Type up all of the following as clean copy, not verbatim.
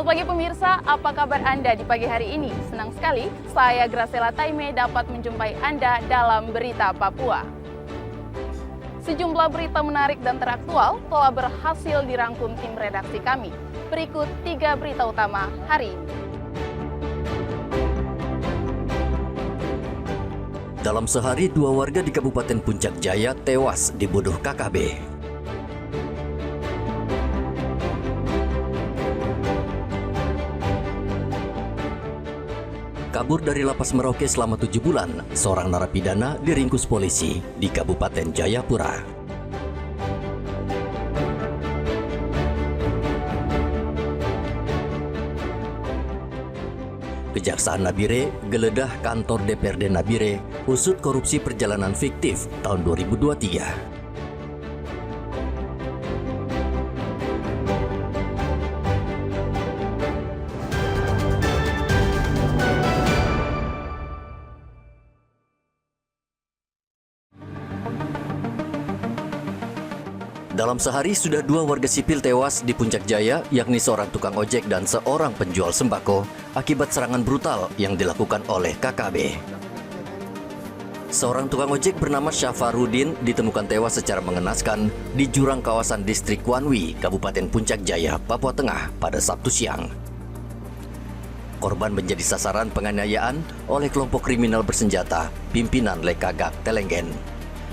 pagi pemirsa, apa kabar Anda di pagi hari ini? Senang sekali, saya Graciela Taime dapat menjumpai Anda dalam Berita Papua. Sejumlah berita menarik dan teraktual telah berhasil dirangkum tim redaksi kami. Berikut 3 berita utama hari ini. Dalam sehari, 2 warga di Kabupaten Puncak Jaya tewas dibunuh KKB. Kabur dari lapas Merauke selama 7 bulan, seorang narapidana diringkus polisi di Kabupaten Jayapura. Kejaksaan Nabire geledah kantor DPRD Nabire usut korupsi perjalanan fiktif tahun 2023. Dalam sehari sudah 2 warga sipil tewas di Puncak Jaya, yakni seorang tukang ojek dan seorang penjual sembako akibat serangan brutal yang dilakukan oleh KKB. Seorang tukang ojek bernama Syafarudin ditemukan tewas secara mengenaskan di jurang kawasan distrik Wanwi, Kabupaten Puncak Jaya, Papua Tengah pada Sabtu siang. Korban menjadi sasaran penganiayaan oleh kelompok kriminal bersenjata pimpinan Lekagak Telenggen.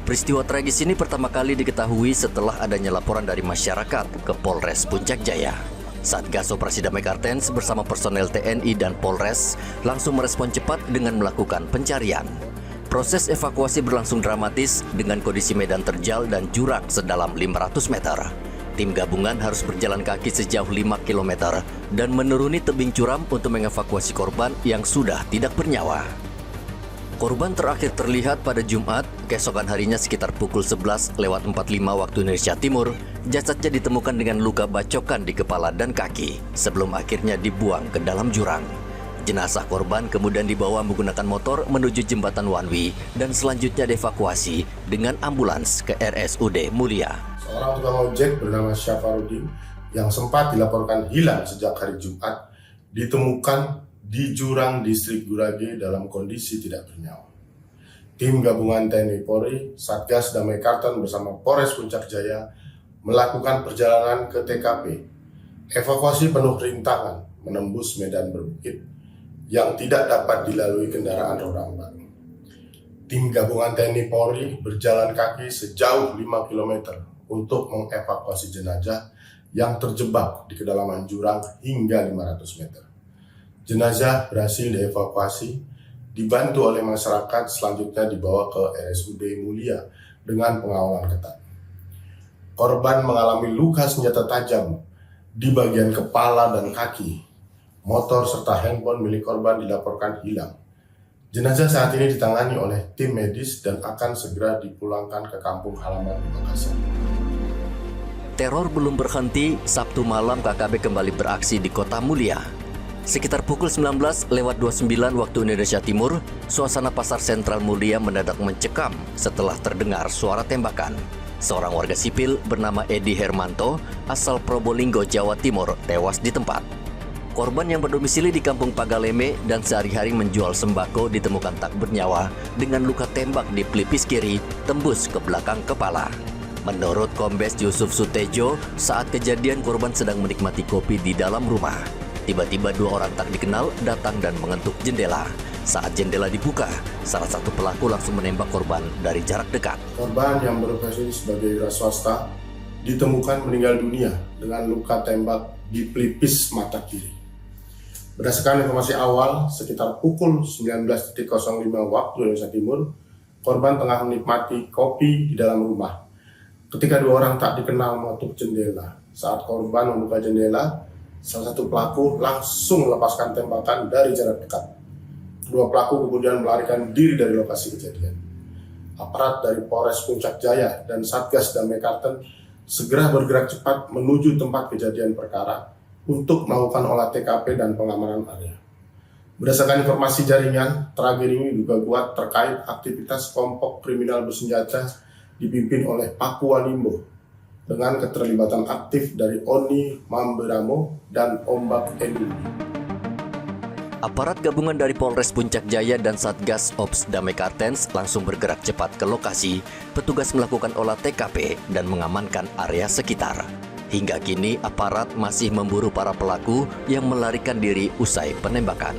Peristiwa tragis ini pertama kali diketahui setelah adanya laporan dari masyarakat ke Polres Puncak Jaya. Satgas Operasi Damai Kartens bersama personel TNI dan Polres langsung merespon cepat dengan melakukan pencarian. Proses evakuasi berlangsung dramatis dengan kondisi medan terjal dan jurang sedalam 500 meter. Tim gabungan harus berjalan kaki sejauh 5 km dan menuruni tebing curam untuk mengevakuasi korban yang sudah tidak bernyawa. Korban terakhir terlihat pada Jumat, keesokan harinya sekitar pukul 11:45 waktu Indonesia Timur, jasadnya ditemukan dengan luka bacokan di kepala dan kaki, sebelum akhirnya dibuang ke dalam jurang. Jenazah korban kemudian dibawa menggunakan motor menuju jembatan Wanwi dan selanjutnya dievakuasi dengan ambulans ke RSUD Mulia. Seorang tukang ojek bernama Syafarudin yang sempat dilaporkan hilang sejak hari Jumat ditemukan di jurang distrik Gurage dalam kondisi tidak bernyawa. Tim gabungan TNI Polri, Satgas Damai Kartens bersama Polres Puncak Jaya melakukan perjalanan ke TKP. Evakuasi penuh rintangan menembus medan berbukit yang tidak dapat dilalui kendaraan roda 4. Tim gabungan TNI Polri berjalan kaki sejauh 5 km untuk mengevakuasi jenazah yang terjebak di kedalaman jurang hingga 500 meter. Jenazah berhasil dievakuasi, dibantu oleh masyarakat, selanjutnya dibawa ke RSUD Mulia dengan pengawalan ketat. Korban mengalami luka senjata tajam di bagian kepala dan kaki. Motor serta handphone milik korban dilaporkan hilang. Jenazah saat ini ditangani oleh tim medis dan akan segera dipulangkan ke kampung halaman di Makassar. Teror belum berhenti, Sabtu malam KKB kembali beraksi di Kota Mulia. Sekitar pukul 19:29 waktu Indonesia Timur, suasana pasar sentral Mulia mendadak mencekam setelah terdengar suara tembakan. Seorang warga sipil bernama Edi Hermanto, asal Probolinggo, Jawa Timur, tewas di tempat. Korban yang berdomisili di Kampung Pagaleme dan sehari-hari menjual sembako ditemukan tak bernyawa dengan luka tembak di pelipis kiri tembus ke belakang kepala. Menurut Kombes Yusuf Sutejo, saat kejadian korban sedang menikmati kopi di dalam rumah. Tiba-tiba 2 orang tak dikenal datang dan mengetuk jendela. Saat jendela dibuka, salah satu pelaku langsung menembak korban dari jarak dekat. Korban yang berprofesi sebagai wira swasta ditemukan meninggal dunia dengan luka tembak di pelipis mata kiri. Berdasarkan informasi awal, sekitar pukul 19.05 waktu Indonesia Timur, korban tengah menikmati kopi di dalam rumah. Ketika 2 orang tak dikenal mengetuk jendela. Saat korban membuka jendela, salah satu pelaku langsung melepaskan tembakan dari jarak dekat. Kedua pelaku kemudian melarikan diri dari lokasi kejadian. Aparat dari Polres Puncak Jaya dan Satgas Damai Kartens segera bergerak cepat menuju tempat kejadian perkara untuk melakukan olah TKP dan pengamanan area. Berdasarkan informasi jaringan, tragedi ini juga kuat terkait aktivitas kelompok kriminal bersenjata dipimpin oleh Papua Limbo. dengan keterlibatan aktif dari ONI Mamberamo dan Ombak Enduli. Aparat gabungan dari Polres Puncak Jaya dan Satgas Ops Damai Kartens langsung bergerak cepat ke lokasi. Petugas melakukan olah TKP dan mengamankan area sekitar. Hingga kini aparat masih memburu para pelaku yang melarikan diri usai penembakan.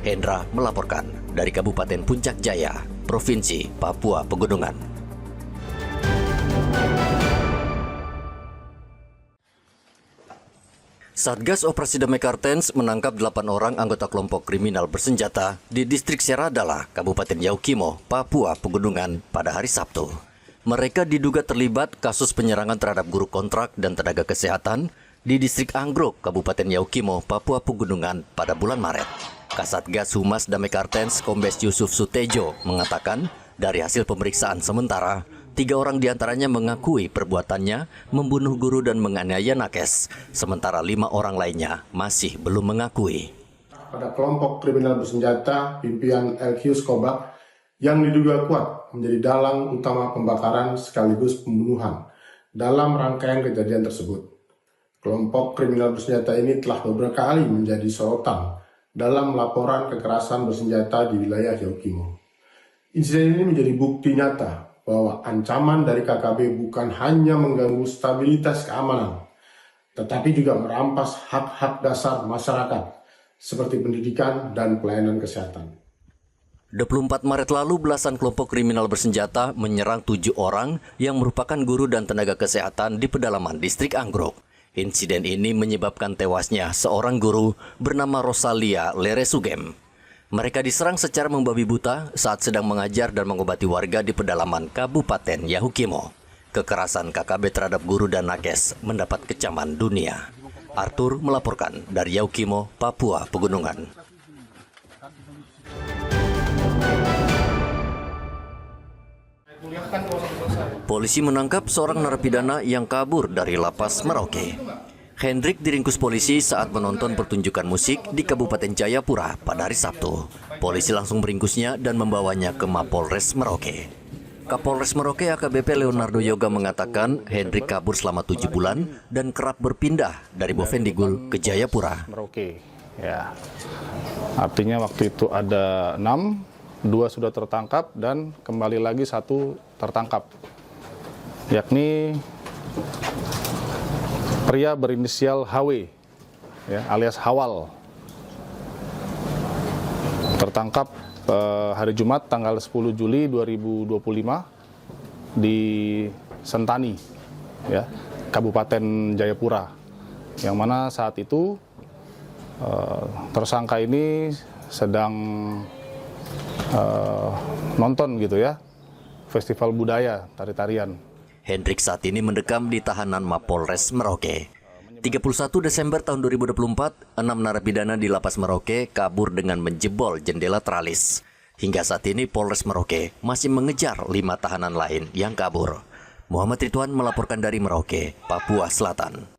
Hendra melaporkan dari Kabupaten Puncak Jaya, Provinsi Papua Pegunungan. Satgas Operasi Damai Kartens menangkap 8 orang anggota kelompok kriminal bersenjata di distrik Seradala, Kabupaten Yaukimo, Papua Pegunungan pada hari Sabtu. Mereka diduga terlibat kasus penyerangan terhadap guru kontrak dan tenaga kesehatan di distrik Anggrok, Kabupaten Yaukimo, Papua Pegunungan pada bulan Maret. Kasatgas Humas Damai Kartens Kombes Yusuf Sutejo mengatakan dari hasil pemeriksaan sementara, 3 orang diantaranya mengakui perbuatannya membunuh guru dan menganiaya nakes, sementara 5 orang lainnya masih belum mengakui. Pada kelompok kriminal bersenjata pimpinan Elkius Kobak yang diduga kuat menjadi dalang utama pembakaran sekaligus pembunuhan dalam rangkaian kejadian tersebut. Kelompok kriminal bersenjata ini telah beberapa kali menjadi sorotan dalam laporan kekerasan bersenjata di wilayah Yaukimo. Insiden ini menjadi bukti nyata bahwa ancaman dari KKB bukan hanya mengganggu stabilitas keamanan, tetapi juga merampas hak-hak dasar masyarakat seperti pendidikan dan pelayanan kesehatan. 24 Maret lalu, belasan kelompok kriminal bersenjata menyerang 7 orang yang merupakan guru dan tenaga kesehatan di pedalaman distrik Anggrok. Insiden ini menyebabkan tewasnya seorang guru bernama Rosalia Leresugem. Mereka diserang secara membabi buta saat sedang mengajar dan mengobati warga di pedalaman Kabupaten Yaukimo. Kekerasan KKB terhadap guru dan nakes mendapat kecaman dunia. Arthur melaporkan dari Yaukimo, Papua Pegunungan. Polisi menangkap seorang narapidana yang kabur dari lapas Merauke. Hendrik diringkus polisi saat menonton pertunjukan musik di Kabupaten Jayapura pada hari Sabtu. Polisi langsung meringkusnya dan membawanya ke Mapolres Merauke. Kapolres Merauke AKBP Leonardo Yoga mengatakan Hendrik kabur selama 7 bulan dan kerap berpindah dari Bovendigul ke Jayapura. Merauke, ya. Artinya waktu itu ada 6, 2 sudah tertangkap dan kembali lagi 1 tertangkap. Yakni pria berinisial HW, ya, alias Hawal, tertangkap hari Jumat tanggal 10 Juli 2025 di Sentani, ya, Kabupaten Jayapura, yang mana saat itu tersangka ini sedang nonton gitu ya, festival budaya tari-tarian. Hendrik saat ini mendekam di tahanan Mapolres Merauke. 31 Desember tahun 2024, 6 narapidana di lapas Merauke kabur dengan menjebol jendela tralis. Hingga saat ini Polres Merauke masih mengejar 5 tahanan lain yang kabur. Muhammad Ridwan melaporkan dari Merauke, Papua Selatan.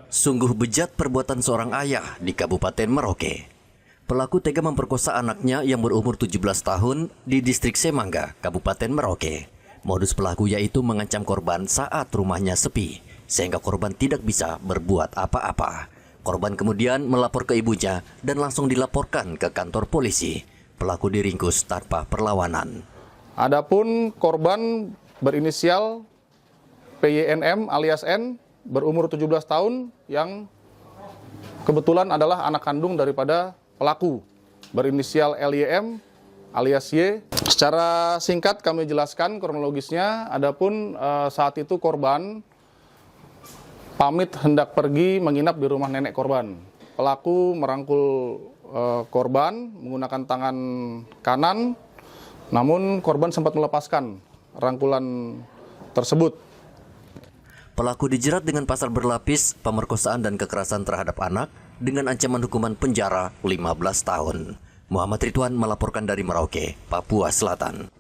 Sungguh bejat perbuatan seorang ayah di Kabupaten Merauke. Pelaku tega memperkosa anaknya yang berumur 17 tahun di distrik Semangga, Kabupaten Merauke. Modus pelaku yaitu mengancam korban saat rumahnya sepi, sehingga korban tidak bisa berbuat apa-apa. Korban kemudian melapor ke ibunya dan langsung dilaporkan ke kantor polisi. Pelaku diringkus tanpa perlawanan. Adapun korban berinisial PYNM alias N berumur 17 tahun yang kebetulan adalah anak kandung daripada pelaku berinisial LYM alias Y. Secara singkat kami jelaskan kronologisnya. Adapun saat itu korban pamit hendak pergi menginap di rumah nenek korban. Pelaku merangkul korban menggunakan tangan kanan, namun korban sempat melepaskan rangkulan tersebut. Pelaku dijerat dengan pasal berlapis, pemerkosaan dan kekerasan terhadap anak dengan ancaman hukuman penjara 15 tahun. Muhammad Ridwan melaporkan dari Merauke, Papua Selatan.